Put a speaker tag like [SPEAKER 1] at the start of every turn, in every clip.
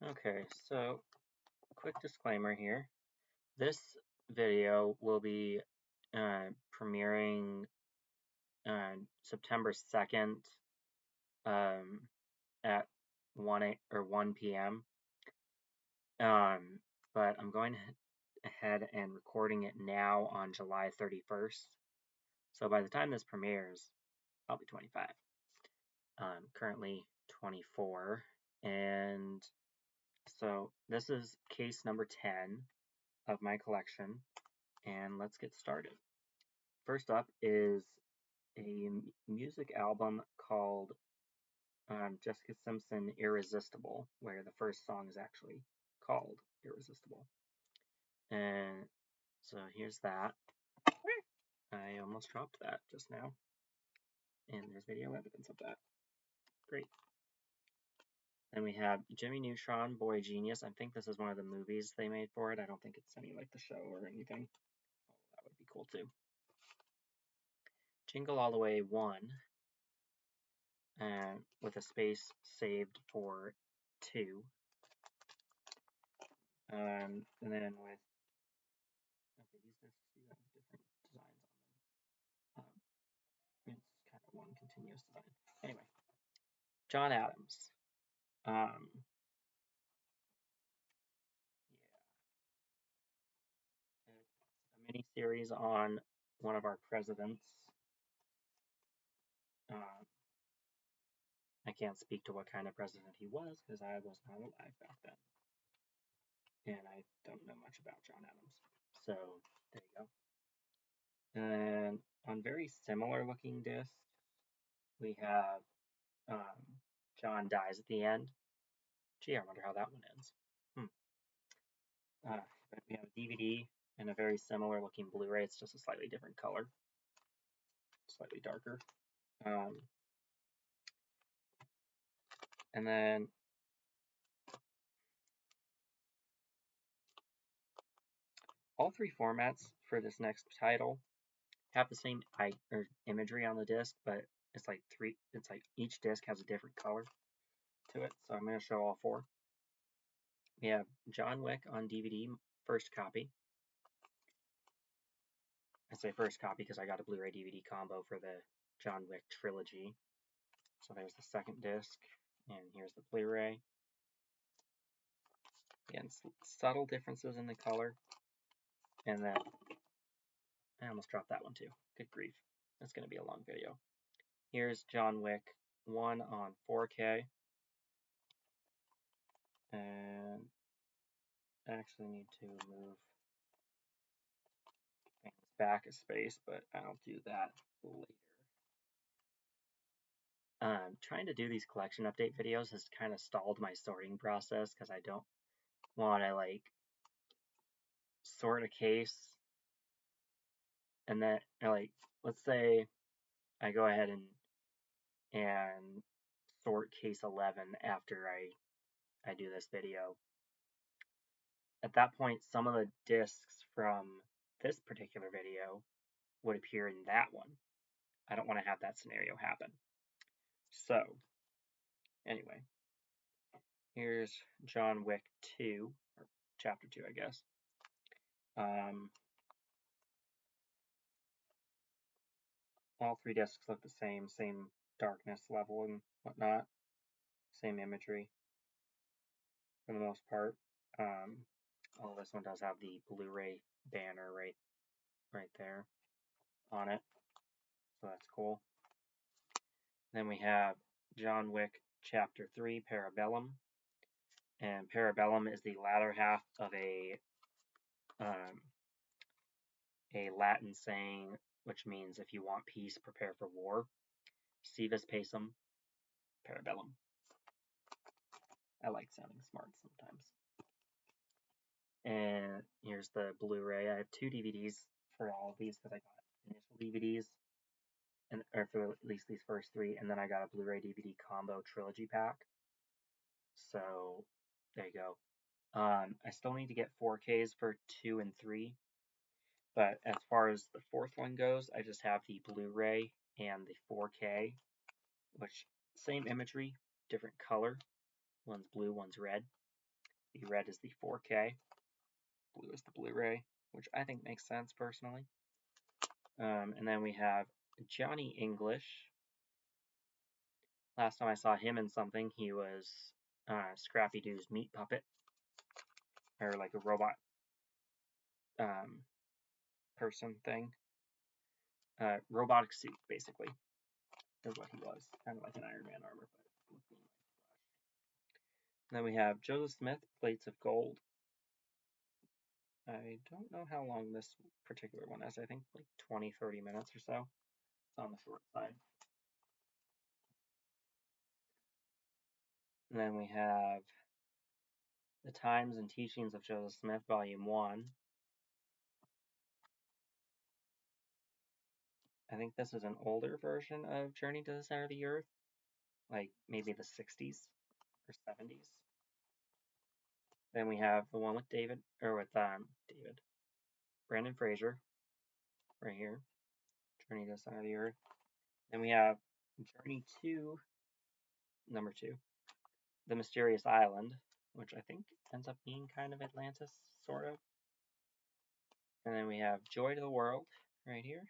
[SPEAKER 1] Okay, so quick disclaimer here. This video will be premiering September 2nd at 1 p.m. But I'm going ahead and recording it now on July 31st. So by the time this premieres, I'll be 25. I'm currently 24, and so this is case number 10 of my collection, and let's get started. First up is a music album called Jessica Simpson Irresistible, where the first song is actually called Irresistible. And so here's that. I almost dropped that just now. And there's video evidence of that. Great. Then we have Jimmy Neutron, Boy Genius. I think this is one of the movies they made for it. I don't think it's any like the show or anything. Oh, that would be cool too. Jingle All the Way 1, with a space saved for 2. And then with, okay, these discs do have different designs on them. It's kind of one continuous design. Anyway, John Adams. It's a mini series on one of our presidents. I can't speak to what kind of president he was because I was not alive back then. And I don't know much about John Adams. So there you go. And on very similar looking discs, we have John dies at the end. Gee, I wonder how that one ends. But we have a DVD and a very similar looking Blu-ray. It's just a slightly different color, slightly darker. And then all three formats for this next title have the same imagery on the disc, but it's like each disc has a different color to it. So I'm going to show all four. We have John Wick on DVD, first copy. I say first copy because I got a Blu-ray DVD combo for the John Wick trilogy. So there's the second disc, and here's the Blu-ray. Again, subtle differences in the color. And then I almost dropped that one too. Good grief. That's going to be a long video. Here's John Wick 1 on 4K. And I actually need to move things back a space, but I'll do that later. Trying to do these collection update videos has kind of stalled my sorting process because I don't want to like sort a case and then like let's say I go ahead and sort case 11 after I do this video. At that point, some of the discs from this particular video would appear in that one. I don't want to have that scenario happen. So, anyway, here's John Wick 2, or Chapter 2, I guess. All three discs look the same darkness level and whatnot, same imagery for the most part. Although this one does have the Blu-ray banner right there on it, so that's cool. Then we have John Wick Chapter 3, Parabellum. And Parabellum is the latter half of a Latin saying, which means if you want peace, prepare for war. Si vis pacem, Parabellum. I like sounding smart sometimes. And here's the Blu-ray. I have 2 DVDs for all of these because I got initial DVDs, or for at least these first 3, and then I got a Blu-ray DVD combo trilogy pack. So there you go. I still need to get 4Ks for 2 and 3, but as far as the 4th one goes, I just have the Blu-ray and the 4K, which same imagery, different color. One's blue, one's red. The red is the 4K. Blue is the Blu-ray, which I think makes sense personally. And then we have Johnny English. Last time I saw him in something, he was Scrappy Doo's meat puppet, or like a robot person thing. Robotic suit, basically, is what he was. Kind of like an Iron Man armor, but looking like Flash. Then we have Joseph Smith, Plates of Gold. I don't know how long this particular one is. I think like 20-30 minutes or so. It's on the short side. And then we have The Times and Teachings of Joseph Smith, Volume 1. I think this is an older version of Journey to the Center of the Earth, like maybe the 60s or 70s. Then we have the one with Brandon Fraser, right here, Journey to the Center of the Earth. Then we have Journey to number 2, The Mysterious Island, which I think ends up being kind of Atlantis, sort of. And then we have Joy to the World, right here.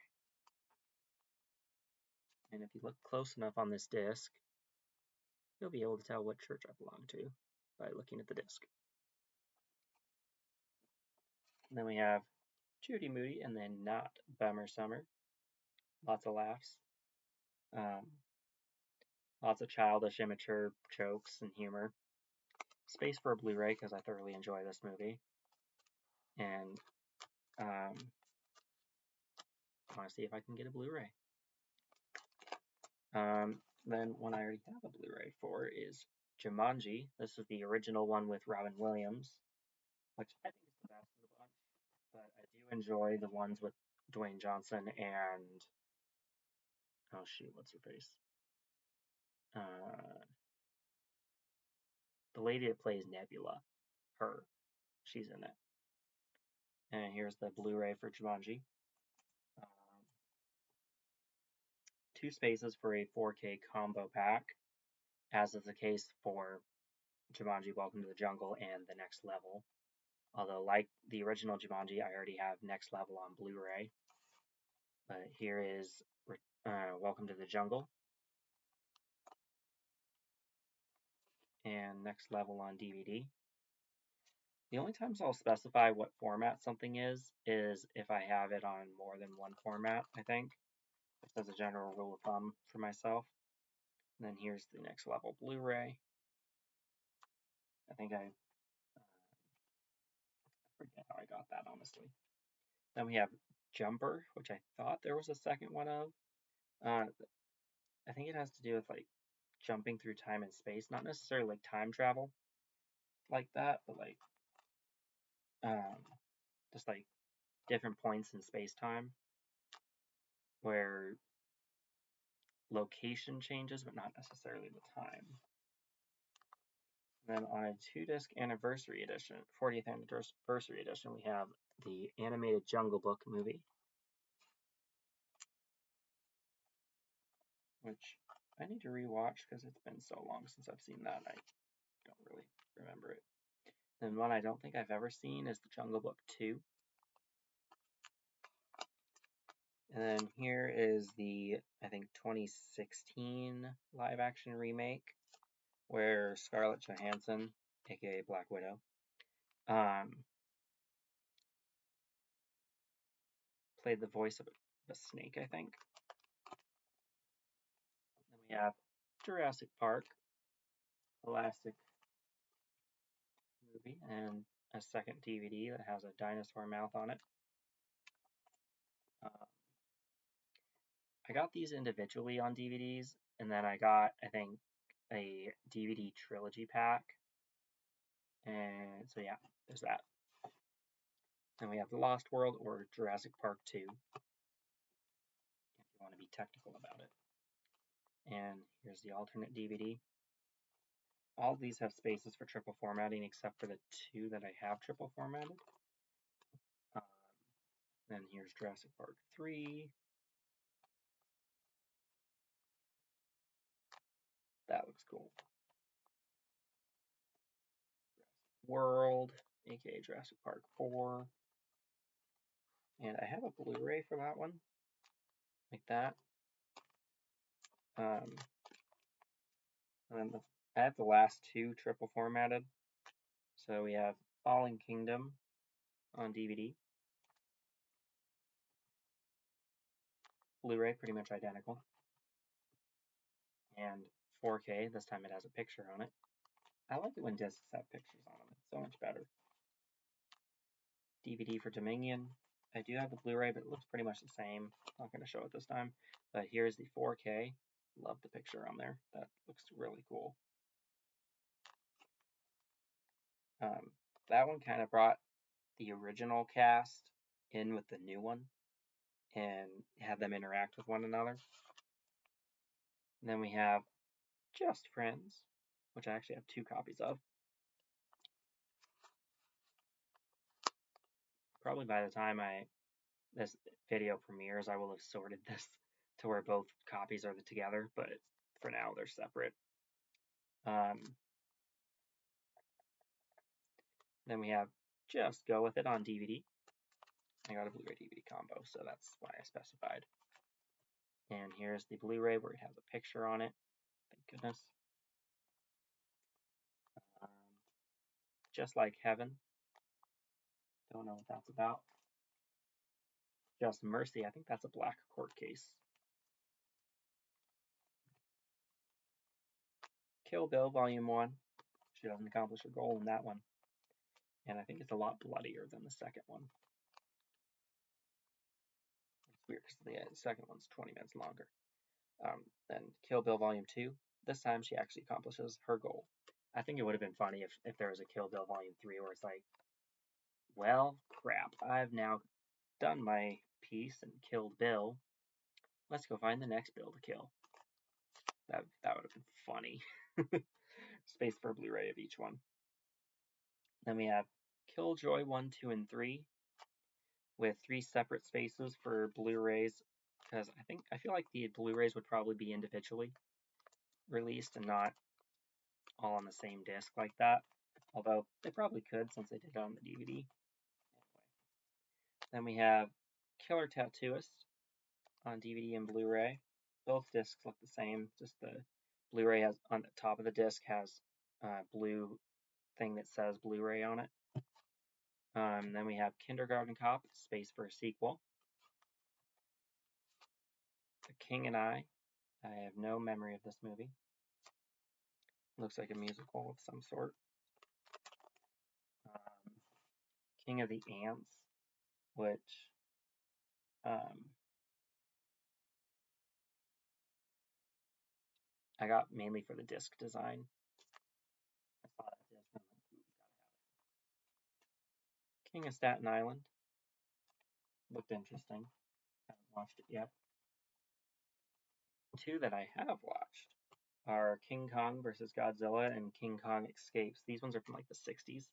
[SPEAKER 1] And if you look close enough on this disc, you'll be able to tell what church I belong to by looking at the disc. And then we have Judy Moody, and then Not Bummer Summer. Lots of laughs. Lots of childish, immature jokes and humor. Space for a Blu-ray, because I thoroughly enjoy this movie. And I want to see if I can get a Blu-ray. Then one I already have a Blu-ray for is Jumanji. This is the original one with Robin Williams, which I think is the best of the bunch. But I do enjoy the ones with Dwayne Johnson and oh shoot, what's her face? The lady that plays Nebula, her, she's in it. And here's the Blu-ray for Jumanji. 2 spaces for a 4K combo pack, as is the case for Jumanji Welcome to the Jungle and The Next Level. Although, like the original Jumanji, I already have Next Level on Blu-ray. But here is Welcome to the Jungle and Next Level on DVD. The only times I'll specify what format something is if I have it on more than one format, I think. Just as a general rule of thumb for myself. And then here's the Next Level Blu-ray. I think I forget how I got that, honestly. Then we have Jumper, which I thought there was a second one of. I think it has to do with like jumping through time and space, not necessarily like time travel like that, but like just like different points in space-time where location changes, but not necessarily the time. And then on a 2-disc anniversary edition, 40th anniversary edition, we have the animated Jungle Book movie, which I need to rewatch because it's been so long since I've seen that. I don't really remember it. And one I don't think I've ever seen is the Jungle Book 2. And then here is the, I think, 2016 live-action remake, where Scarlett Johansson, aka Black Widow, played the voice of a snake, I think. Then we have Jurassic Park, classic movie, and a second DVD that has a dinosaur mouth on it. I got these individually on DVDs, and then I got, I think, a DVD trilogy pack. And so yeah, there's that. Then we have The Lost World or Jurassic Park 2, if you want to be technical about it. And here's the alternate DVD. All of these have spaces for triple formatting except for the 2 that I have triple formatted. Then here's Jurassic Park 3. That looks cool. World, aka Jurassic Park 4. And I have a Blu-ray for that one, like that. And then I have the last two triple formatted. So we have Fallen Kingdom on DVD. Blu-ray, pretty much identical. And 4K, this time it has a picture on it. I like it when discs have pictures on them. It's so much better. DVD for Dominion. I do have the Blu-ray, but it looks pretty much the same. Not going to show it this time. But here's the 4K. Love the picture on there. That looks really cool. That one kind of brought the original cast in with the new one and had them interact with one another. And then we have Just Friends, which I actually have 2 copies of. Probably by the time this video premieres, I will have sorted this to where both copies are together, but for now they're separate. Then we have Just Go With It on DVD. I got a Blu-ray DVD combo, so that's why I specified. And here's the Blu-ray where it has a picture on it. Thank goodness. Just Like Heaven. Don't know what that's about. Just Mercy. I think that's a black court case. Kill Bill Volume 1. She doesn't accomplish her goal in that one. And I think it's a lot bloodier than the second one. It's weird because the second one's 20 minutes longer. Then Kill Bill Volume 2. This time she actually accomplishes her goal. I think it would have been funny if there was a Kill Bill Volume 3 where it's like, well, crap, I've now done my piece and killed Bill. Let's go find the next Bill to kill. That would have been funny. Space for a Blu-ray of each one. Then we have Killjoy 1, 2, and 3 with 3 separate spaces for Blu-rays, because I feel like the Blu-rays would probably be individually released and not all on the same disc like that. Although they probably could since they did it on the DVD. Anyway. Then we have Killer Tattooist on DVD and Blu-ray. Both discs look the same, just the Blu-ray has on the top of the disc has a blue thing that says Blu-ray on it. Then we have Kindergarten Cop, space for a sequel. The King and I have no memory of this movie. Looks like a musical of some sort. King of the Ants, which I got mainly for the disc design. I saw that disc and I'm like, ooh, gotta have it. King of Staten Island. Looked interesting. Haven't watched it yet. 2 that I have watched are King Kong vs. Godzilla and King Kong Escapes. These ones are from like the 60s.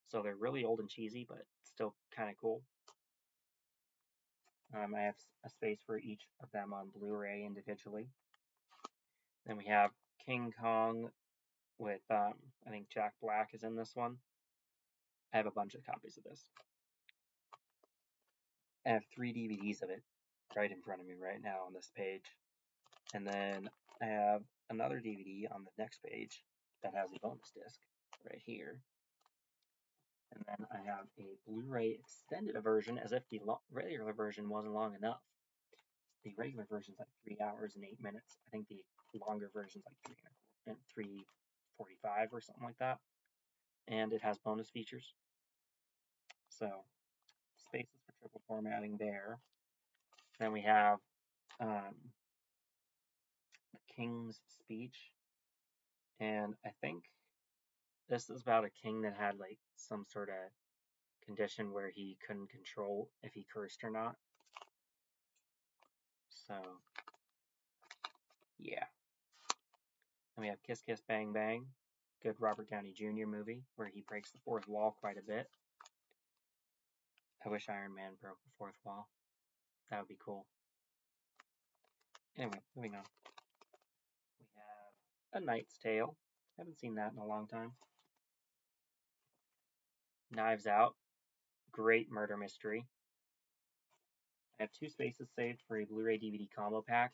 [SPEAKER 1] So they're really old and cheesy, but still kind of cool. I have a space for each of them on Blu-ray individually. Then we have King Kong with, I think Jack Black is in this one. I have a bunch of copies of this. I have 3 DVDs of it right in front of me right now on this page. And then I have another DVD on the next page that has a bonus disc right here. And then I have a Blu-ray extended version, as if the regular version wasn't long enough. The regular version is like 3 hours and 8 minutes. I think the longer version is like 3:45 or something like that. And it has bonus features. So, spaces for triple formatting there. Then we have The King's Speech. And I think this is about a king that had like some sort of condition where he couldn't control if he cursed or not. So, yeah. And we have Kiss Kiss Bang Bang, good Robert Downey Jr. movie where he breaks the 4th wall quite a bit. I wish Iron Man broke the 4th wall. That would be cool. Anyway, moving on. We have A Knight's Tale. Haven't seen that in a long time. Knives Out, great murder mystery. I have 2 spaces saved for a Blu-ray DVD combo pack.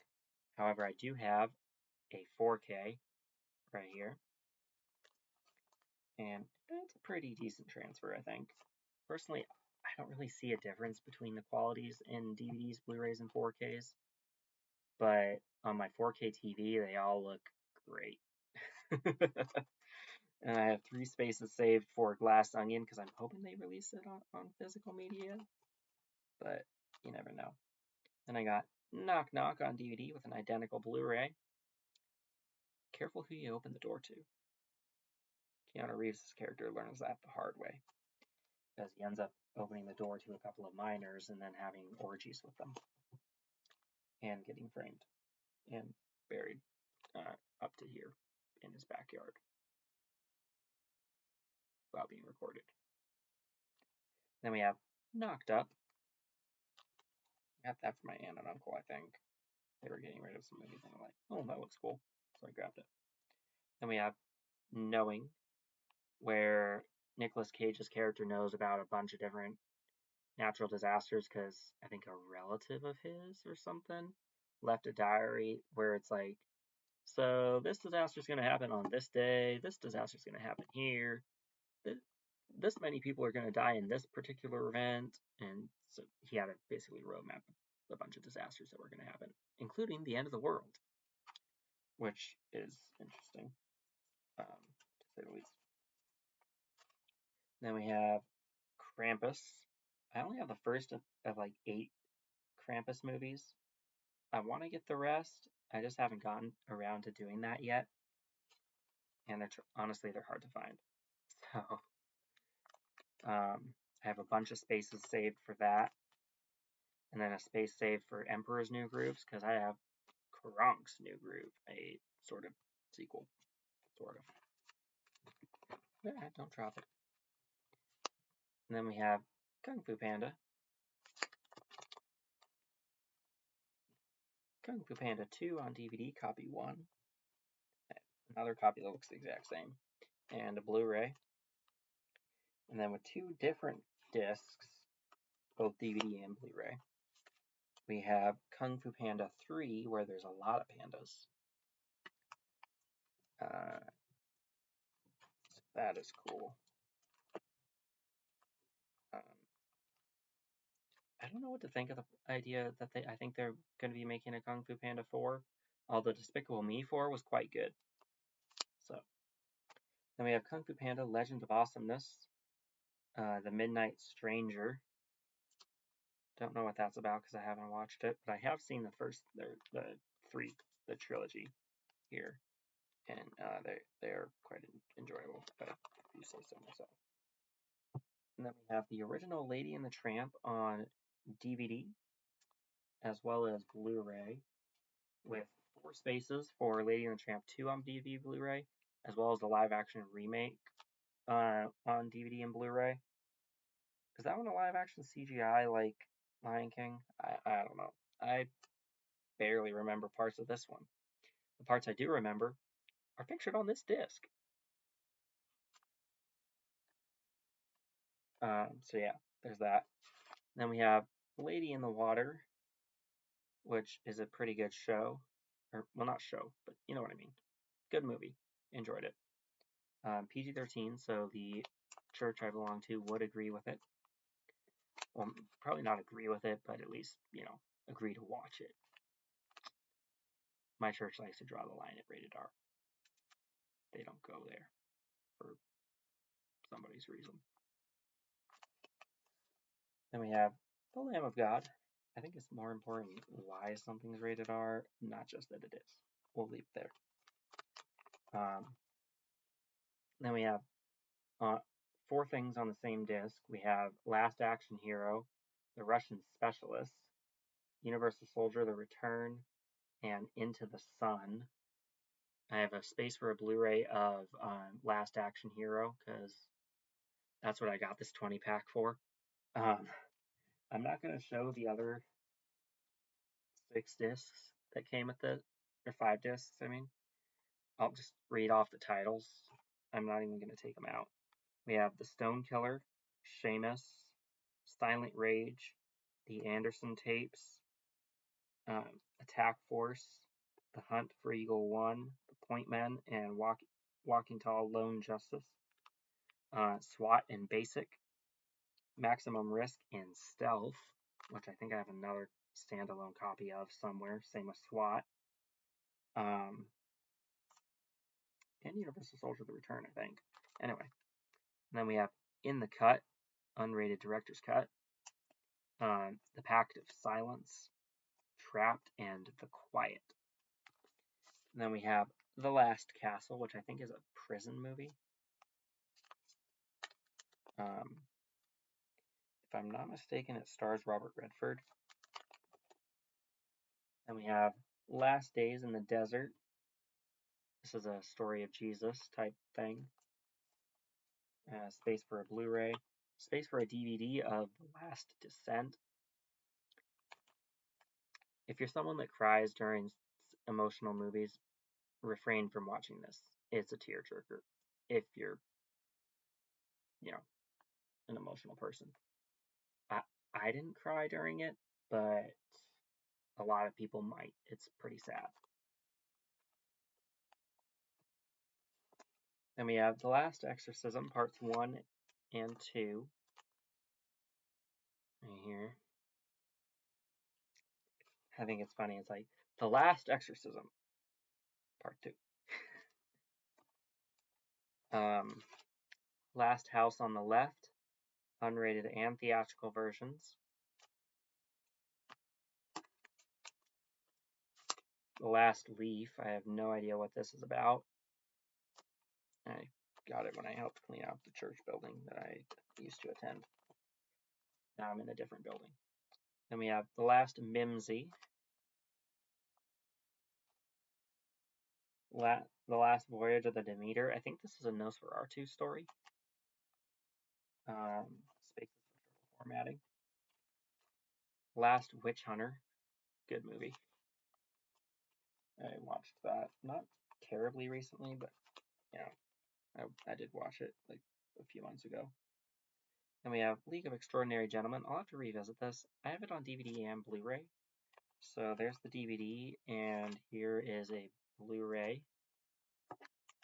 [SPEAKER 1] However, I do have a 4K right here. And it's a pretty decent transfer, I think. Personally, I don't really see a difference between the qualities in DVDs, Blu-rays, and 4Ks. But on my 4K TV, they all look great. And I have 3 spaces saved for Glass Onion because I'm hoping they release it on physical media. But you never know. Then I got Knock Knock on DVD with an identical Blu-ray. Careful who you open the door to. Keanu Reeves' character learns that the hard way, because he ends up opening the door to a couple of minors and then having orgies with them, and getting framed and buried up to here in his backyard while being recorded. Then we have Knocked Up. I got that for my aunt and uncle, I think. They were getting rid of some movies, and I'm like, oh, that looks cool. So I grabbed it. Then we have Knowing, where Nicolas Cage's character knows about a bunch of different natural disasters because I think a relative of his or something left a diary where it's like, so this disaster is going to happen on this day, this disaster is going to happen here, this many people are going to die in this particular event, and so he had to basically roadmap a bunch of disasters that were going to happen, including the end of the world, which is interesting, to say the least. Then we have Krampus. I only have the first of like 8 Krampus movies. I want to get the rest. I just haven't gotten around to doing that yet. And honestly, they're hard to find. So I have a bunch of spaces saved for that. And then a space saved for Emperor's New Grooves, because I have Kronk's New Groove, a sort of sequel. Sort of. Yeah, don't drop it. And then we have Kung Fu Panda. Kung Fu Panda 2 on DVD, copy 1. Another copy that looks the exact same. And a Blu-ray. And then with 2 different discs, both DVD and Blu-ray, we have Kung Fu Panda 3, where there's a lot of pandas. So that is cool. I don't know what to think of the idea that I think they're going to be making a Kung Fu Panda 4, although Despicable Me 4 was quite good. So then we have Kung Fu Panda Legend of Awesomeness, The Midnight Stranger. Don't know what that's about because I haven't watched it, but I have seen the trilogy here, and they're quite enjoyable, if you say so myself. And then we have the original Lady and the Tramp on DVD, as well as Blu-ray, with 4 spaces for Lady and the Tramp 2 on DVD Blu-ray, as well as the live-action remake on DVD and Blu-ray. Is that one a live-action CGI like Lion King? I don't know. I barely remember parts of this one. The parts I do remember are pictured on this disc. So yeah, there's that. Then we have Lady in the Water, which is a pretty good show. Or, well, not show, but you know what I mean. Good movie. Enjoyed it. PG-13, so the church I belong to would agree with it. Well, probably not agree with it, but at least, agree to watch it. My church likes to draw the line at rated R. They don't go there for somebody's reason. Then we have The Lamb of God. I think it's more important why something's rated R, not just that it is. We'll leave it there. Then we have 4 things on the same disc. We have Last Action Hero, The Russian Specialist, Universal Soldier: The Return, and Into the Sun. I have a space for a Blu-ray of Last Action Hero, because that's what I got this 20-pack for. I'm not going to show the other 6 discs that came with it, or 5 discs, I mean. I'll just read off the titles. I'm not even going to take them out. We have The Stone Killer, Seamus, Silent Rage, The Anderson Tapes, Attack Force, The Hunt for Eagle 1, The Point Men, and Walking Tall Lone Justice, SWAT and Basic, Maximum Risk and Stealth, which I think I have another standalone copy of somewhere, same with SWAT, and Universal Soldier: The Return, I think. Anyway, and then we have In the Cut, unrated director's cut, The Pact of Silence, Trapped, and The Quiet. And then we have The Last Castle, which I think is a prison movie. If I'm not mistaken, it stars Robert Redford. Then we have Last Days in the Desert. This is a story of Jesus type thing. Space for a Blu-ray. Space for a DVD of The Last Descent. If you're someone that cries during emotional movies, refrain from watching this. It's a tearjerker. If you're, an emotional person. I didn't cry during it, but a lot of people might. It's pretty sad. Then we have The Last Exorcism, parts 1 and 2. Right here. I think it's funny. It's like The Last Exorcism, part 2. Last House on the Left, unrated and theatrical versions. The Last Leaf, I have no idea what this is about. I got it when I helped clean out the church building that I used to attend. Now I'm in a different building. Then we have The Last Mimsy, The Last Voyage of the Demeter. I think this is a Nosferatu story. Spaces for triple formatting. Last Witch Hunter, good movie. I watched that not terribly recently, but I did watch it like a few months ago. Then we have League of Extraordinary Gentlemen. I'll have to revisit this. I have it on DVD and Blu-ray. So there's the DVD, and here is a Blu-ray.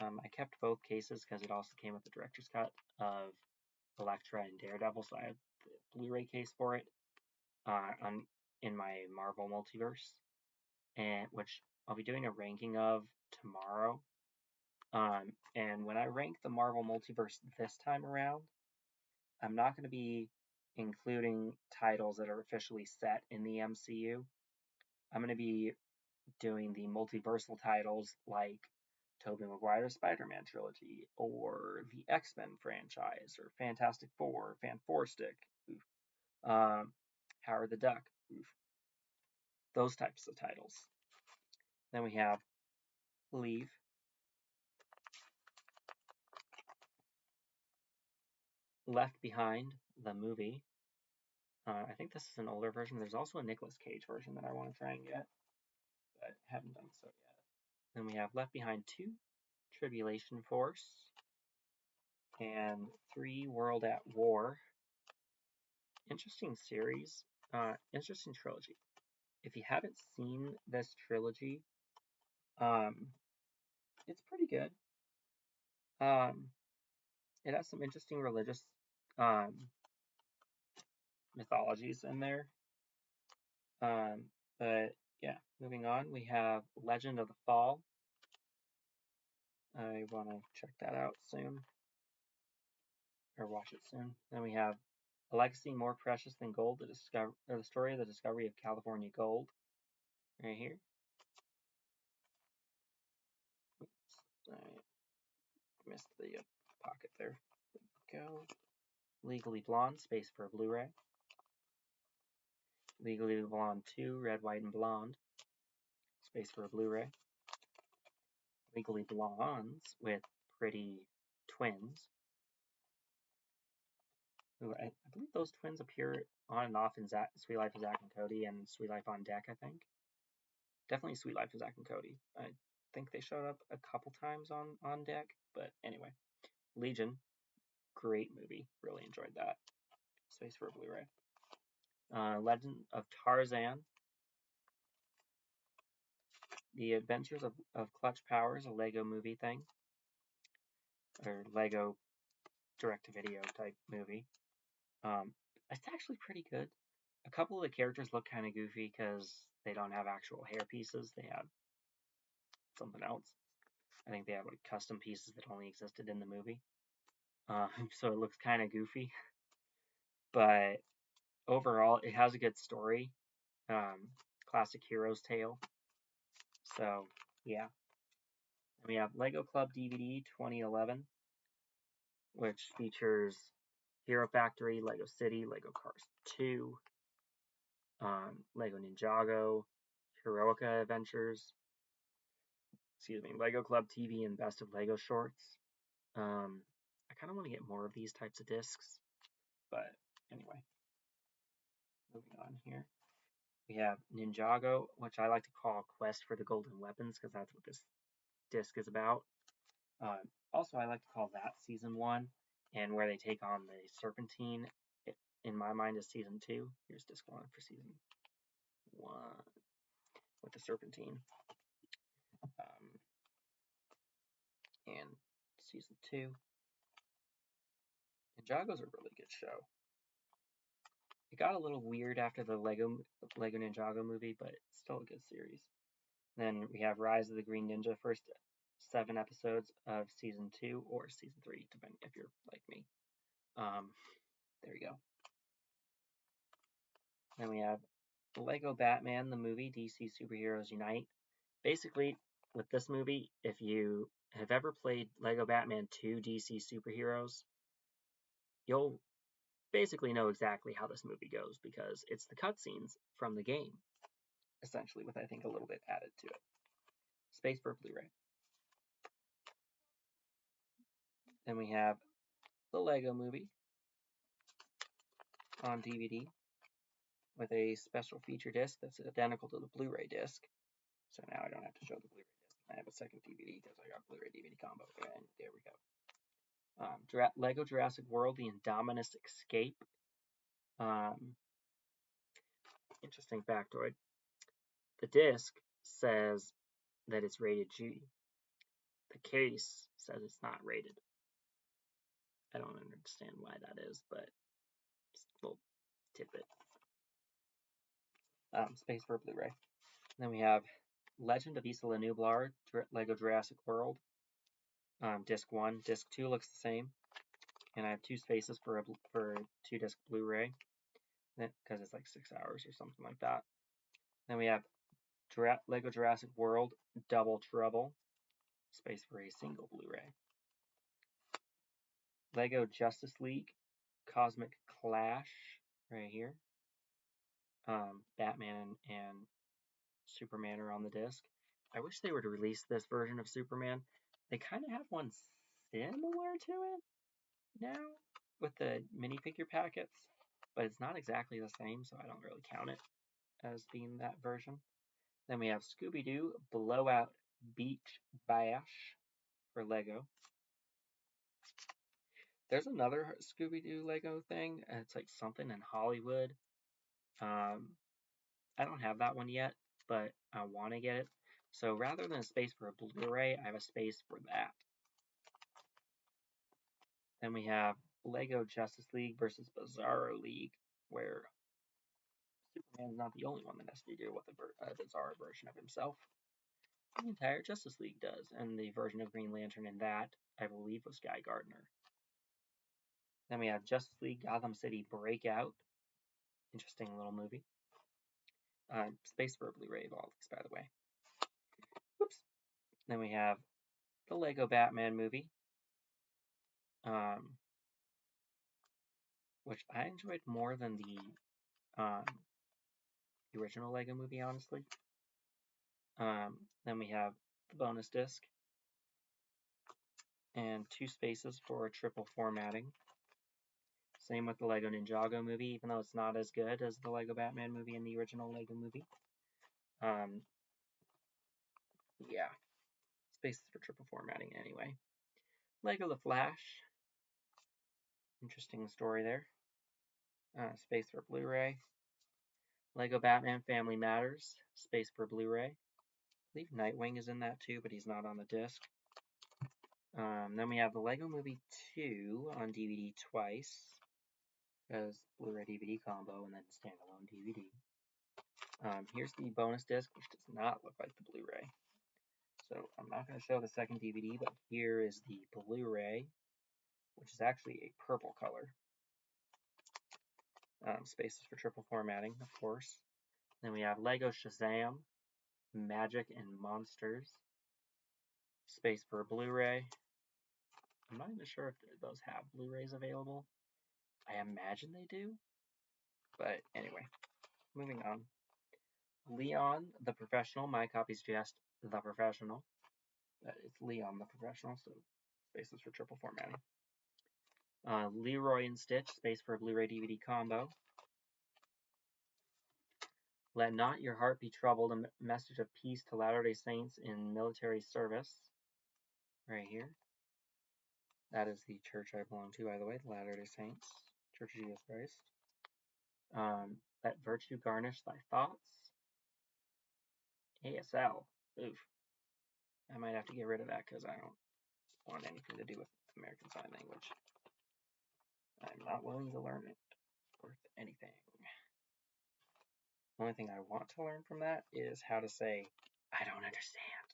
[SPEAKER 1] I kept both cases because it also came with the director's cut of Elektra and Daredevil, so I have the Blu-ray case for it in my Marvel multiverse, and which I'll be doing a ranking of tomorrow. And when I rank the Marvel multiverse this time around, I'm not going to be including titles that are officially set in the MCU. I'm going to be doing the multiversal titles like Tobey Maguire's Spider-Man trilogy, or the X-Men franchise, or Fantastic Four, Fan-4-Stick, Howard the Duck, those types of titles. Then we have Leave, Left Behind, the movie. I think this is an older version. There's also a Nicolas Cage version that I want to try and get, but haven't done so yet. Then we have Left Behind 2, Tribulation Force, and 3, World at War. Interesting series, interesting trilogy. If you haven't seen this trilogy, it's pretty good. It has some interesting religious mythologies in there. But yeah, moving on, we have Legend of the Fall. I want to check that out soon, or watch it soon. Then we have A Legacy More Precious Than Gold, the story of the discovery of California gold, right here. Oops, I missed the pocket there. There we go. Legally Blonde, space for a Blu-ray. Legally Blonde 2, Red, White, and Blonde, space for a Blu-ray. Legally Blondes with Pretty Twins. Ooh, I believe those twins appear on and off in Sweet Life of Zack and Cody and Sweet Life on Deck, I think. Definitely Sweet Life of Zack and Cody. I think they showed up a couple times on Deck, but anyway. Legion, great movie. Really enjoyed that. Space for Blu-ray. Legend of Tarzan. The Adventures of Clutch Powers, a Lego movie thing. Or Lego direct-to-video type movie. It's actually pretty good. A couple of the characters look kind of goofy because they don't have actual hair pieces. They have something else. I think they have like custom pieces that only existed in the movie. So it looks kind of goofy. But overall, it has a good story. Classic hero's tale. So, yeah. And we have Lego Club DVD 2011, which features Hero Factory, Lego City, Lego Cars 2, Lego Ninjago, Heroica Adventures, Lego Club TV, and Best of Lego Shorts. I kind of want to get more of these types of discs, but anyway, moving on here. We have Ninjago, which I like to call Quest for the Golden Weapons because that's what this disc is about. Also, I like to call that Season 1, and where they take on the Serpentine, in my mind, is Season 2. Here's disc 1 for Season 1 with the Serpentine. And Season 2. Ninjago's a really good show. It got a little weird after the Lego Ninjago movie, but it's still a good series. Then we have Rise of the Green Ninja, first 7 episodes of Season 2 or Season 3, depending if you're like me. There you go. Then we have Lego Batman, the movie, DC Superheroes Unite. Basically, with this movie, if you have ever played Lego Batman 2 DC Superheroes, you'll basically know exactly how this movie goes because it's the cutscenes from the game, essentially, with I think a little bit added to it. Space for Blu-ray. Then we have the Lego movie on DVD with a special feature disc that's identical to the Blu-ray disc. So now I don't have to show the Blu-ray disc. I have a second DVD because I got Blu-ray DVD combo, and there we go. Lego Jurassic World: The Indominus Escape. Interesting factoid. The disc says that it's rated G. The case says it's not rated. I don't understand why that is, but just a little tidbit. Space for Blu-ray. Then we have Legend of Isla Nublar, Lego Jurassic World. Disc 1. Disc 2 looks the same. And I have 2 spaces for 2-disc Blu-ray because it's like 6 hours or something like that. Then we have Lego Jurassic World Double Trouble, space for a single Blu-ray. Lego Justice League Cosmic Clash, right here. Batman and Superman are on the disc. I wish they would release this version of Superman. They kind of have one similar to it now with the minifigure packets, but it's not exactly the same, so I don't really count it as being that version. Then we have Scooby-Doo Blowout Beach Bash for Lego. There's another Scooby-Doo Lego thing, and it's like something in Hollywood. I don't have that one yet, but I want to get it. So rather than a space for a Blu-ray, I have a space for that. Then we have Lego Justice League versus Bizarro League, where Superman's not the only one that has to deal with a bizarre version of himself. The entire Justice League does, and the version of Green Lantern in that, I believe, was Guy Gardner. Then we have Justice League Gotham City Breakout. Interesting little movie. Space for a Blu-ray of all these, by the way. Whoops. Then we have the Lego Batman movie, which I enjoyed more than the original Lego movie, honestly. Then we have the bonus disc and 2 spaces for triple formatting. Same with the Lego Ninjago movie, even though it's not as good as the Lego Batman movie and the original Lego movie. Yeah, spaces for triple formatting anyway. Lego The Flash. Interesting story there. Space for Blu-ray. Lego Batman Family Matters. Space for Blu-ray. I believe Nightwing is in that too, but he's not on the disc. Then we have the Lego Movie 2 on DVD twice, because Blu-ray DVD combo and then standalone DVD. Here's the bonus disc, which does not look like the Blu-ray. So I'm not going to show the second DVD, but here is the Blu-ray, which is actually a purple color. Spaces for triple formatting, of course. Then we have Lego Shazam, Magic and Monsters. Space for a Blu-ray. I'm not even sure if those have Blu-rays available. I imagine they do. But anyway, moving on. Leon the Professional. My copy's just The Professional. But it's Leon the Professional, so spaces for triple formatting. Leroy and Stitch, space for a Blu-ray DVD combo. Let not your heart be troubled, a message of peace to Latter-day Saints in military service. Right here. That is the church I belong to, by the way, the Latter-day Saints, Church of Jesus Christ. Let virtue garnish thy thoughts. ASL. Oof. I might have to get rid of that because I don't want anything to do with American Sign Language. I'm not willing to learn it worth anything. The only thing I want to learn from that is how to say, I don't understand.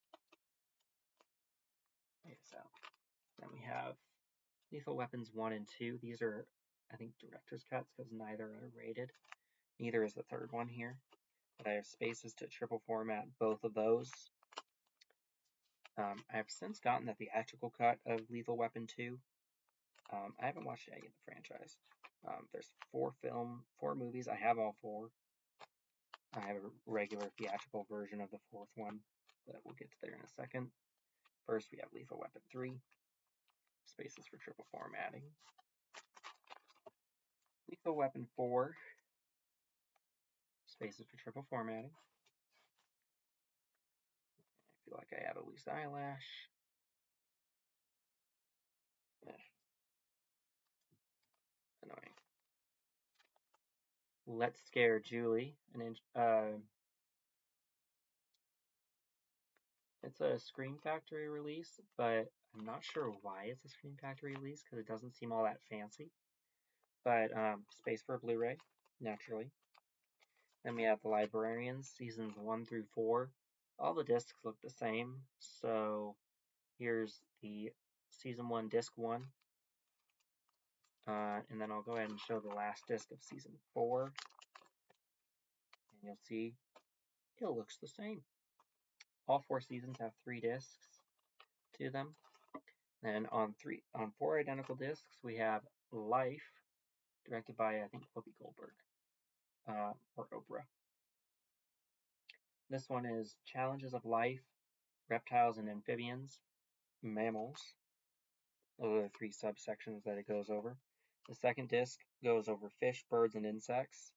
[SPEAKER 1] ASL. Then we have Lethal Weapons 1 and 2. These are, I think, director's cuts because neither are rated. Neither is the third one here. But I have spaces to triple format both of those. I have since gotten the theatrical cut of Lethal Weapon 2. I haven't watched any of the franchise. There's 4 movies. I have all 4. I have a regular theatrical version of the 4th one, but we'll get to there in a second. First, we have Lethal Weapon 3. Spaces for triple formatting. Lethal Weapon 4. Spaces for triple formatting. I feel like I have a loose eyelash. Annoying. Let's Scare Julie. It's a Scream Factory release, but I'm not sure why it's a Scream Factory release because it doesn't seem all that fancy. But space for Blu-ray, naturally. Then we have The Librarians, seasons 1 through 4. All the discs look the same, so here's the season 1, disc 1. And then I'll go ahead and show the last disc of season 4. And you'll see it looks the same. All 4 seasons have 3 discs to them. And on 4 identical discs, we have Life, directed by, I think, Whoopi Goldberg, or Oprah. This one is Challenges of Life, Reptiles and Amphibians, Mammals. Those are the 3 subsections that it goes over. The second disc goes over Fish, Birds, and Insects,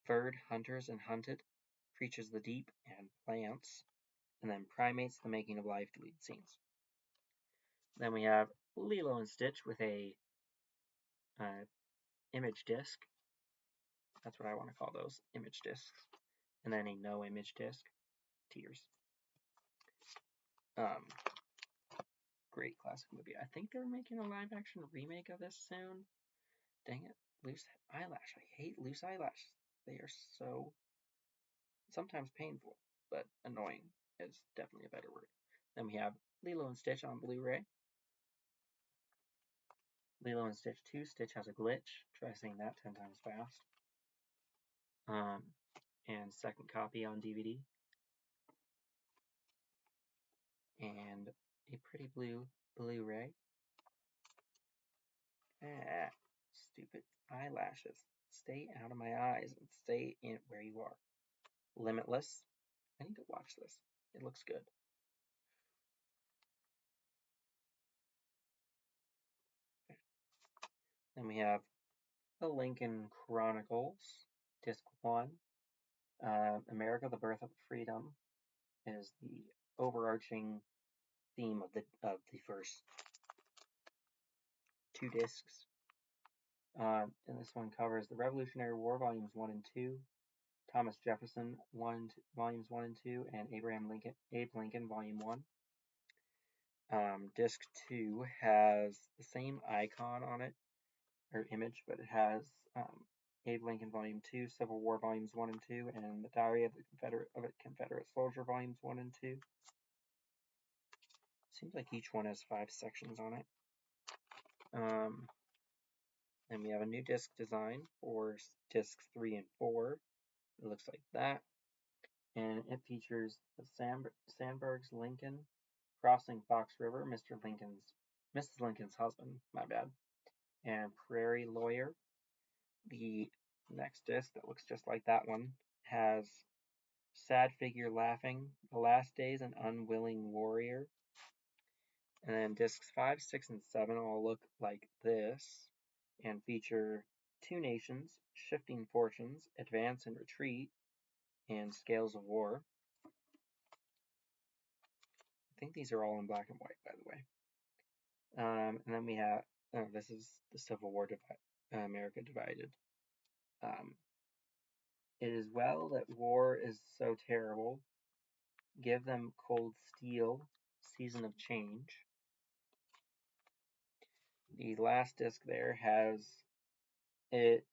[SPEAKER 1] Bird, Hunters, and Hunted, Creatures of the Deep, and Plants, and then Primates, The Making of Life, deleted scenes. Then we have Lilo and Stitch with a image disc. That's what I want to call those, image discs. And then a no image disc, Tears. Great classic movie. I think they're making a live action remake of this soon. Dang it, loose eyelash. I hate loose eyelashes. They are so sometimes painful, but annoying is definitely a better word. Then we have Lilo and Stitch on Blu-ray. Lilo and Stitch 2, Stitch has a glitch. Try saying that 10 times fast. And second copy on DVD. And a pretty blue Blu-ray. Stupid eyelashes. Stay out of my eyes and stay in where you are. Limitless. I need to watch this. It looks good. Then we have The Lincoln Chronicles, Disc 1. America, the Birth of Freedom is the overarching theme of the first 2 discs. And this one covers the Revolutionary War, Volumes 1 and 2, Thomas Jefferson, Volumes 1 and 2, and Abe Lincoln, Volume 1. Disc 2 has the same icon on it, or image, but it has Abe Lincoln Volume 2, Civil War Volumes 1 and 2, and the Diary of a Confederate Soldier Volumes 1 and 2. Seems like each one has 5 sections on it. Then we have a new disc design for discs 3 and 4. It looks like that. And it features the Sandburg's Lincoln crossing Fox River, Mrs. Lincoln's husband, my bad, and Prairie Lawyer. The next disc that looks just like that one has Sad Figure Laughing, The Last Days, and Unwilling Warrior. And then discs 5, 6, and 7 all look like this and feature Two Nations, Shifting Fortunes, Advance and Retreat, and Scales of War. I think these are all in black and white, by the way. And then we have, this is the Civil War, America Divided. It is well that war is so terrible. Give them cold steel, season of change. The last disc there has it.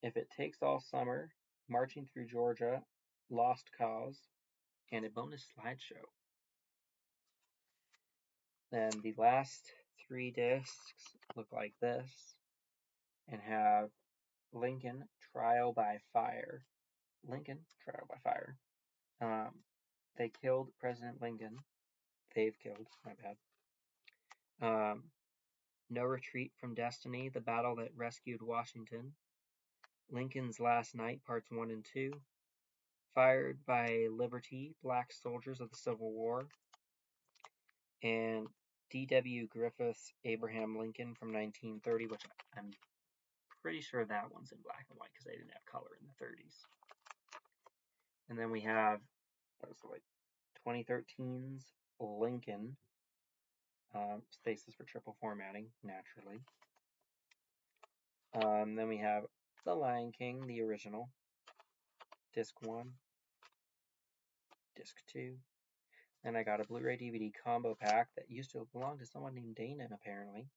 [SPEAKER 1] If it takes all summer, marching through Georgia, lost cause, and a bonus slideshow. Then the last 3 discs look like this and have Lincoln Trial by Fire. Lincoln Trial by Fire. They killed President Lincoln. They've killed, my bad. No Retreat from Destiny, The Battle That Rescued Washington. Lincoln's Last Night, Parts 1 and 2. Fired by Liberty, Black Soldiers of the Civil War. And D.W. Griffith's Abraham Lincoln from 1930, which I'm pretty sure that one's in black and white because they didn't have color in the 30s. And then we have 2013's Lincoln, spaces for triple formatting, naturally. Then we have The Lion King, the original, disc 1, disc 2. Then I got a Blu-ray DVD combo pack that used to belong to someone named Dana, apparently.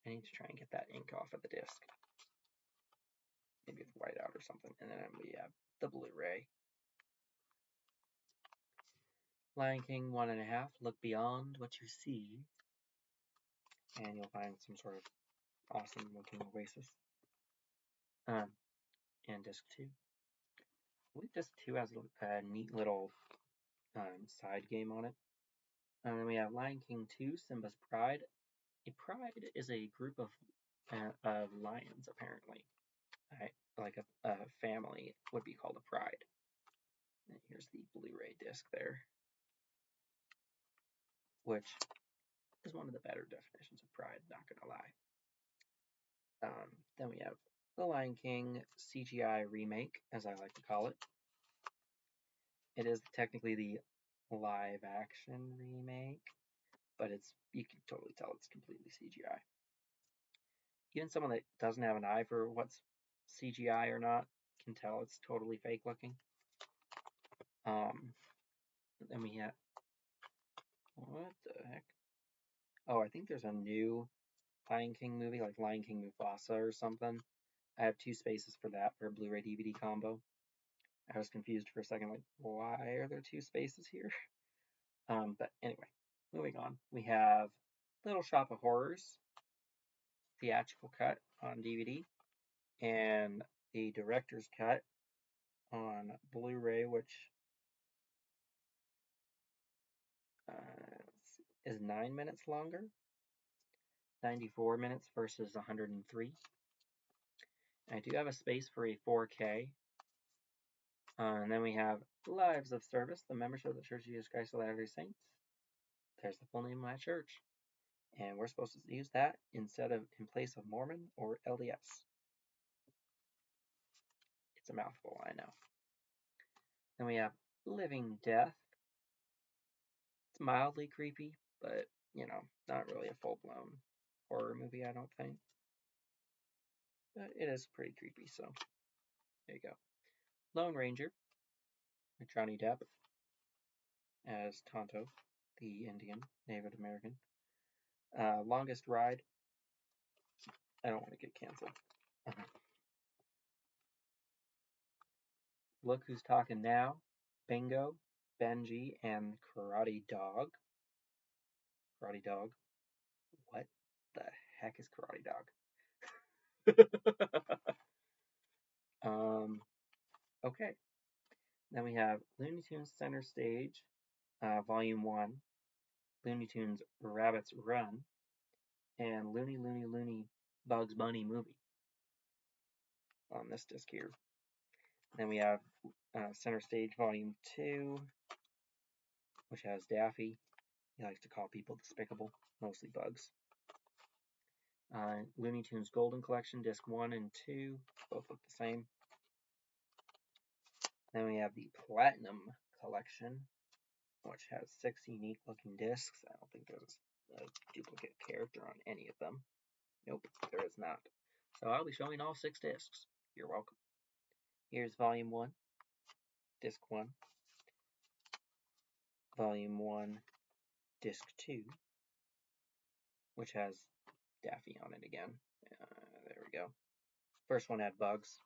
[SPEAKER 1] I need to try and get that ink off of the disc. Maybe it's white out or something. And then we have the Blu-ray. Lion King 1.5, Look Beyond What You See. And you'll find some sort of awesome looking oasis. And disc 2. I believe disc 2 has a neat little side game on it. And then we have Lion King 2, Simba's Pride. A pride is a group of lions, apparently. Like a family would be called a pride. And here's the Blu-ray disc there, which is one of the better definitions of pride, not gonna lie. Then we have The Lion King CGI remake, as I like to call it. It is technically the live-action remake, but you can totally tell it's completely CGI. Even someone that doesn't have an eye for what's CGI or not can tell it's totally fake looking. Then we have, what the heck? Oh, I think there's a new Lion King movie, like Lion King Mufasa or something. I have 2 spaces for that for a Blu-ray DVD combo. I was confused for a second, like, why are there 2 spaces here? But anyway, moving on. We have Little Shop of Horrors, theatrical cut on DVD, and the director's cut on Blu-ray, which is 9 minutes longer, 94 minutes versus 103. I do have a space for a 4K. And then we have Lives of Service, the membership of the Church of Jesus Christ of Latter-day Saints. There's the full name of my church. And we're supposed to use that in place of Mormon or LDS. It's a mouthful, I know. Then we have Living Death. It's mildly creepy, but not really a full-blown horror movie, I don't think. But it is pretty creepy, so there you go. Lone Ranger with Johnny Depp as Tonto, the Indian Native American. Longest Ride. I don't want to get canceled. Look Who's Talking Now, Bingo, Benji, and Karate Dog. Karate Dog. What the heck is Karate Dog? Okay. Then we have Looney Tunes Center Stage, Volume 1, Looney Tunes Rabbits Run, and Looney Bugs Bunny Movie on this disc here. Then we have Center Stage Volume 2, which has Daffy. He likes to call people despicable, mostly bugs. Looney Tunes Golden Collection, Disc 1 and 2, both look the same. Then we have the Platinum Collection, which has 6 unique looking discs. I don't think there's a duplicate character on any of them. Nope, there is not. So I'll be showing all 6 discs. You're welcome. Here's Volume 1, Disc 1, Volume 1, Disc 2, which has Daffy on it again. There we go. First one had bugs.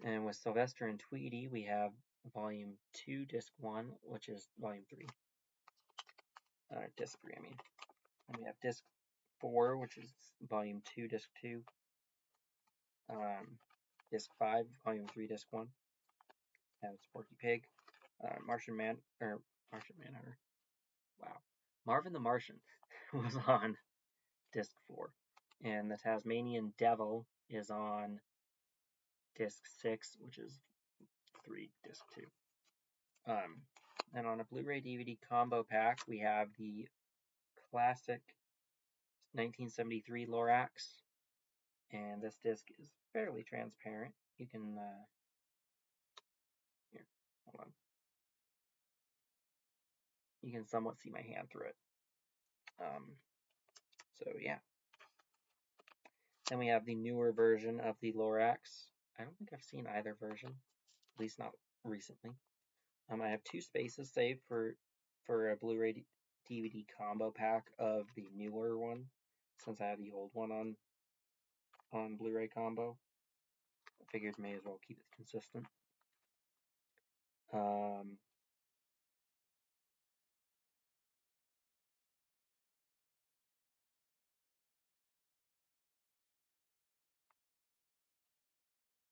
[SPEAKER 1] And with Sylvester and Tweety, we have Volume 2, Disc 1, which is Volume 3. Disc 3, I mean. And we have Disc 4, which is Volume 2, Disc 2. Disc 5, Volume 3, Disc 1. Has Porky Pig. Martian Manhunter. Wow. Marvin the Martian was on Disc 4. And the Tasmanian Devil is on Disc 6, which is 3, Disc 2. And on a Blu-ray DVD combo pack, we have the classic 1973 Lorax. And this disc is fairly transparent. You can, here, hold on. You can somewhat see my hand through it. So yeah. Then we have the newer version of the Lorax. I don't think I've seen either version, at least not recently. I have 2 spaces saved for a Blu-ray DVD combo pack of the newer one, since I have the old one on Blu-ray combo. I figured may as well keep it consistent.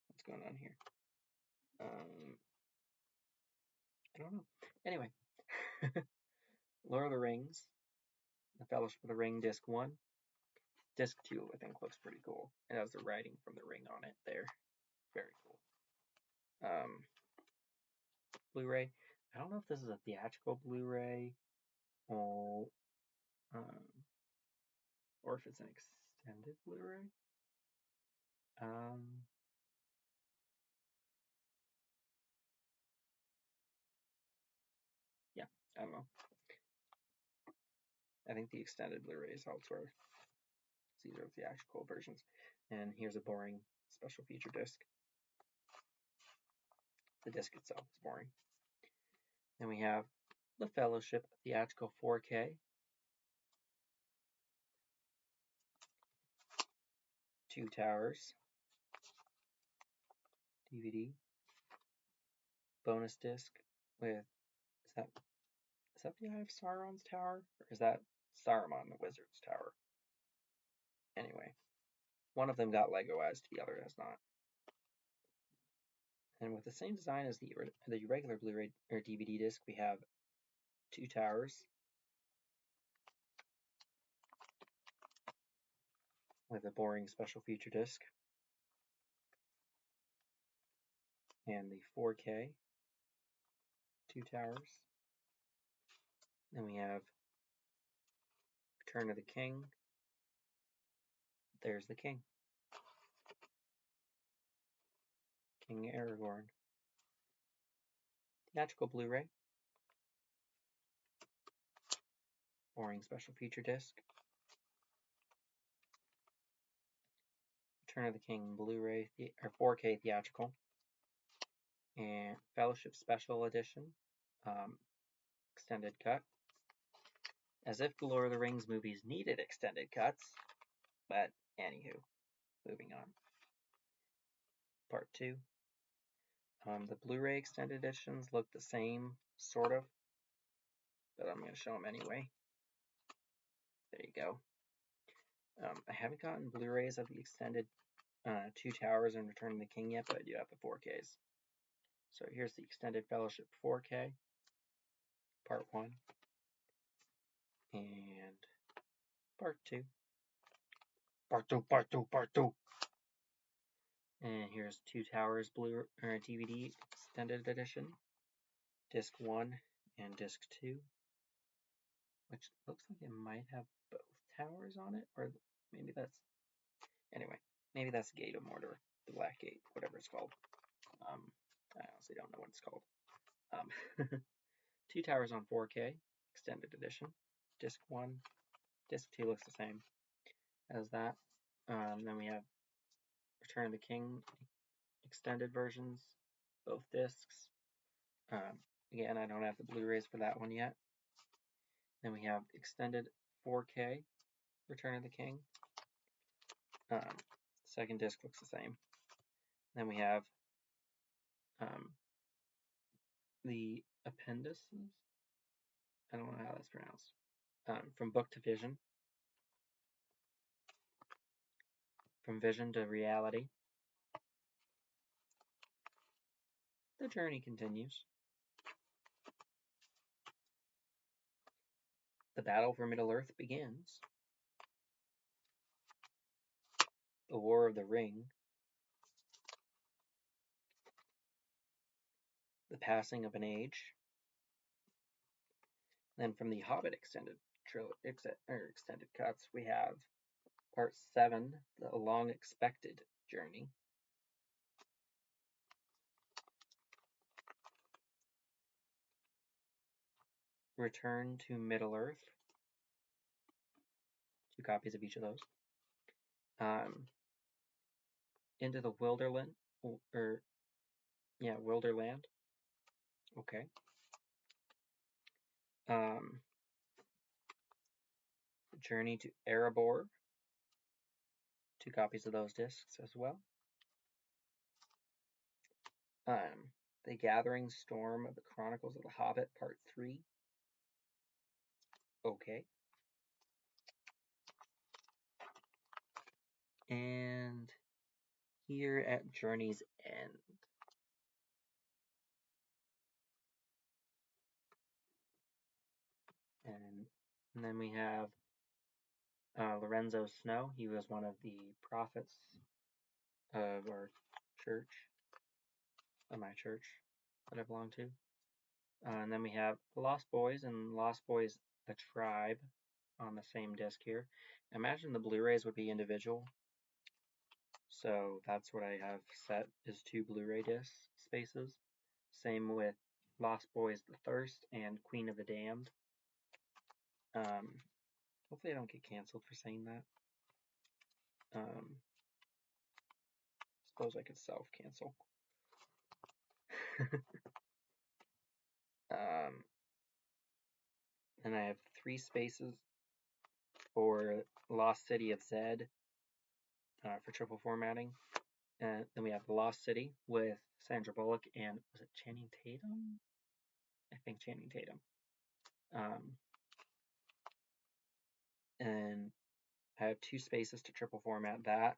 [SPEAKER 1] What's going on here? I don't know. Anyway, Lord of the Rings, The Fellowship of the Ring, Disc 1. Disc 2, I think, looks pretty cool. It has the writing from the ring on it there. Very cool. Blu-ray. I don't know if this is a theatrical Blu-ray or if it's an extended Blu-ray. Yeah, I don't know. I think the extended Blu-ray is elsewhere. These are theatrical versions. And here's a boring special feature disc. The disc itself is boring. Then we have The Fellowship theatrical 4K. Two Towers DVD. Bonus disc with, is that the Eye of Sauron's tower? Or is that Saruman the Wizard's tower? Anyway, one of them got Legoized, the other has not. And with the same design as the regular Blu-ray or DVD disc, we have Two Towers with a boring special feature disc, and the 4K Two Towers. Then we have Return of the King. There's the King. King Aragorn. Theatrical Blu-ray. boring special feature disc. Return of the King Blu-ray or 4K theatrical, and Fellowship Special Edition, extended cut. As if the Lord of the Rings movies needed extended cuts, but anywho, moving on. Part 2. The Blu-ray extended editions look the same, sort of, but I'm going to show them anyway. There you go. I haven't gotten Blu-rays of the extended Two Towers and Return of the King yet, but I do have the 4Ks. So here's the extended Fellowship 4K, Part 1, and Part 2. Part 2, Part 2, Part 2. And here's Two Towers DVD extended edition, Disc 1 and Disc 2, which looks like it might have both towers on it, or maybe that's, anyway, maybe that's Gate of Mordor, the Black Gate, whatever it's called. I honestly don't know what it's called. Two Towers on 4K, extended edition, Disc 1, Disc 2 looks the same as that. Then we have Return of the King extended versions, both discs. Again, I don't have the Blu-rays for that one yet. Then we have extended 4K Return of the King. Second disc looks the same. Then we have the appendices. I don't know how that's pronounced. From Book to Vision. From Vision to Reality. The journey continues. The battle for Middle-earth begins. The War of the Ring. The passing of an age. Then from the Hobbit extended cuts, we have Part 7, The Long-Expected Journey. Return to Middle-earth. 2 copies of each of those. Into the Wilderland. Wilderland. Okay. Journey to Erebor. 2 copies of those discs as well. The Gathering Storm of the Chronicles of the Hobbit, Part 3. Okay. And here at Journey's End. And then we have Lorenzo Snow. He was one of the prophets of our church, of my church that I belong to. And then we have Lost Boys and Lost Boys The Tribe on the same disc here. I imagine the Blu-rays would be individual. So that's what I have set, is 2 Blu-ray disc spaces. Same with Lost Boys The Thirst and Queen of the Damned. Hopefully I don't get canceled for saying that. Suppose I could self-cancel. And I have 3 spaces for Lost City of Zed for triple formatting. And then we have The Lost City with Sandra Bullock and, was it Channing Tatum? I think Channing Tatum. And I have 2 spaces to triple format that.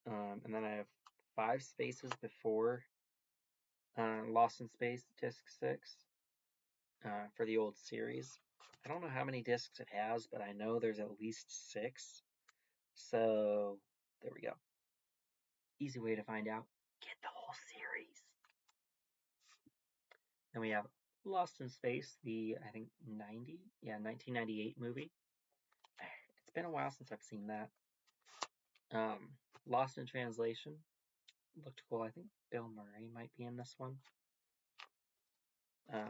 [SPEAKER 1] And then I have 5 spaces before Lost in Space Disc 6 for the old series. I don't know how many discs it has, but I know there's at least 6. So there we go. Easy way to find out. Get the whole series. Then we have Lost in Space, the, I think, 1998 movie. It's been a while since I've seen that. Lost in Translation. Looked cool. I think Bill Murray might be in this one.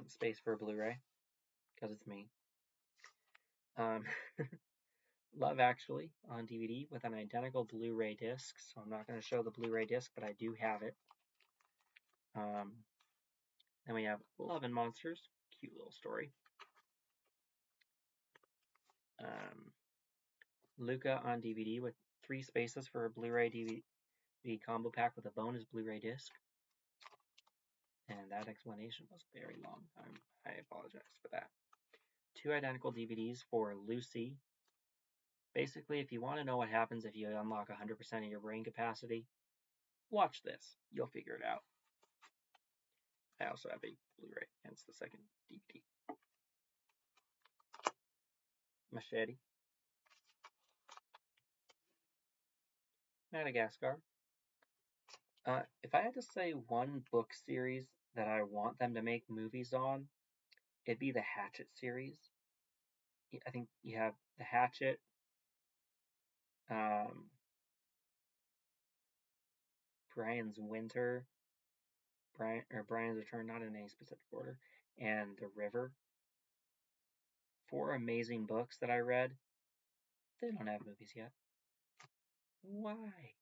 [SPEAKER 1] Space for a Blu-ray, because it's me. Um, Love Actually on DVD with an identical Blu-ray disc. So I'm not going to show the Blu-ray disc, but I do have it. Then we have Love and Monsters, cute little story. Luca on DVD with 3 spaces for a Blu-ray DVD combo pack with a bonus Blu-ray disc. And that explanation was very long. I apologize for that. 2 identical DVDs for Lucy. Basically, if you want to know what happens if you unlock 100% of your brain capacity, watch this. You'll figure it out. I also have a Blu-ray, hence the second DVD. Machete. Madagascar. If I had to say one book series that I want them to make movies on, it'd be the Hatchet series. I think you have the Hatchet, Brian's Winter, Brian's Return, not in any specific order, and The River. 4 amazing books that I read. They don't have movies yet. Why?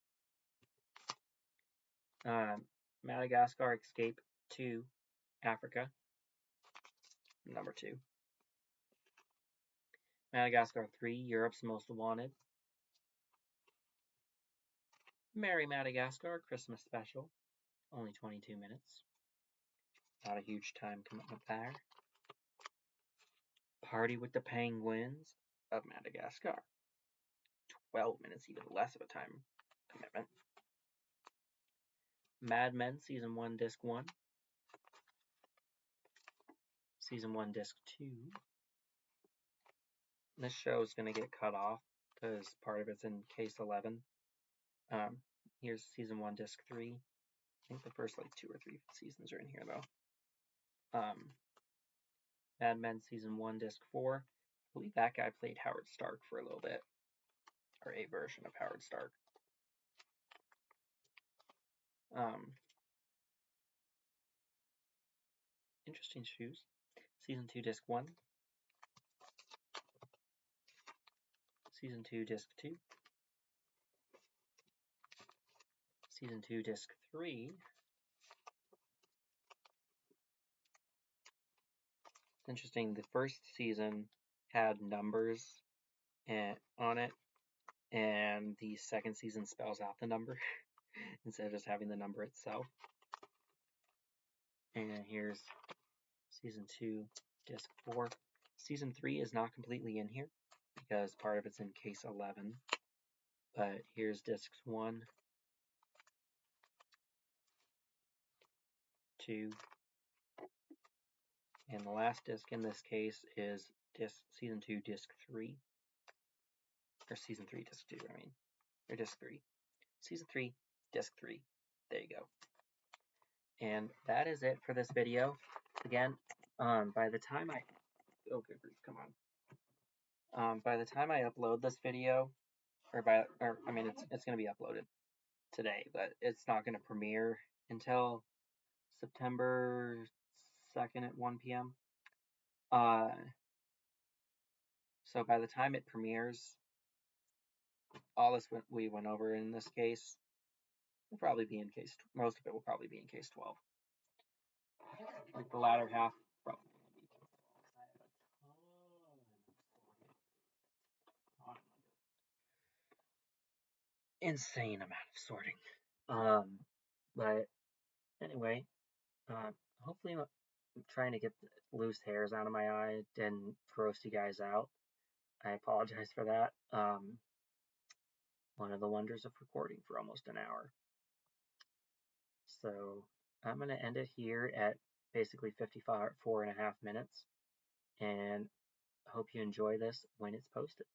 [SPEAKER 1] Madagascar Escape to Africa, number 2. Madagascar 3, Europe's Most Wanted. Merry Madagascar Christmas Special, only 22 minutes. Not a huge time commitment there. Party with the Penguins of Madagascar. 12 minutes, even less of a time commitment. Mad Men Season 1, Disc 1. Season 1, Disc 2. This show is going to get cut off because part of it's in case 11. Here's Season 1, Disc 3. I think the first 2 or 3 seasons are in here though. Mad Men Season 1, Disc 4. I believe that guy played Howard Stark for a little bit. Or a version of Howard Stark. Interesting shoes. Season 2, Disc 1. Season 2, Disc 2. Season 2, Disc 3. It's interesting, the first season had numbers on it, and the second season spells out the number instead of just having the number itself. And here's Season 2, Disc 4. Season 3 is not completely in here because part of it's in case 11. But here's Discs 1, 2, and the last disc in this case is Season 2, Disc 3. Or Season 3, Disc 2, I mean. Or Disc 3. Season 3, Disc 3. There you go. And that is it for this video. Again, by the time I... Oh, good grief, come on. By the time I upload this video, it's going to be uploaded today, but it's not going to premiere until September 2nd at 1 p.m. So by the time it premieres, all this we went over in this case will probably be in case, most of it will probably be in case 12. Like the latter half, probably going to be insane amount of sorting. But anyway, hopefully I'm trying to get the loose hairs out of my eye and gross you guys out. I apologize for that. One of the wonders of recording for almost an hour. So I'm going to end it here at basically 54.5 minutes, and I hope you enjoy this when it's posted.